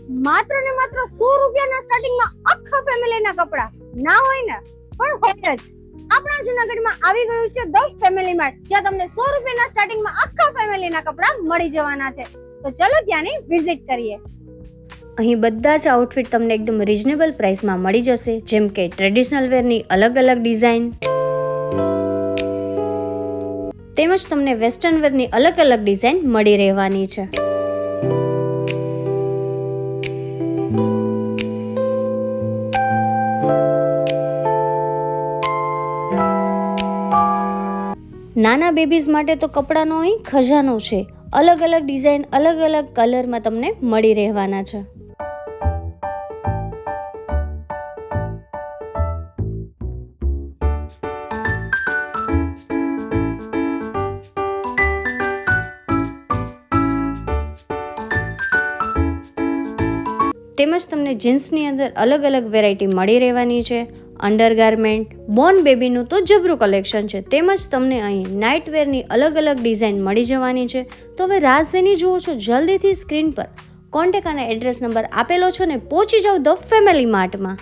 માત્ર ને માત્ર 100 રૂપિયાના સ્ટાર્ટિંગમાં આખા ફેમિલીના કપડા ના હોય ને પણ હોય જ. આપણા જૂનાગઢમાં આવી ગયું છે ધ ફેમિલી માર્ટ, જ્યાં તમને 100 રૂપિયાના સ્ટાર્ટિંગમાં આખા ફેમિલીના કપડા મળી જવાના છે. તો ચલો ત્યાંની વિઝિટ કરીએ. અહીં બધા જ આઉટફિટ તમને એકદમ રીઝનેબલ પ્રાઇસમાં મળી જશે, જેમ કે ટ્રેડિશનલ વેરની અલગ અલગ ડિઝાઇન તેમજ તમને વેસ્ટર્ન વેરની અલગ અલગ ડિઝાઇન મળી રહેવાની છે. નાના બેબીઝ માટે તો કપડાનો અહીં ખજાનો છે. અલગ અલગ ડિઝાઇન અલગ અલગ કલરમાં તમને મળી રહેવાના છે. તેમજ તમને જીન્સની અંદર અલગ અલગ વેરાયટી મળી રહેવાની છે. અંડરગાર્મેન્ટ, બોર્ન બેબીનું તો જબરું કલેક્શન છે. તેમજ તમને અહીં નાઇટવેરની અલગ અલગ ડિઝાઇન મળી જવાની છે. તો હવે રાહ શેની જુઓ છો, જલ્દીથી સ્ક્રીન પર કોન્ટેક્ટ અને એડ્રેસ નંબર આપેલો છે ને પહોંચી જાઓ ધ ફેમિલી માર્ટમાં.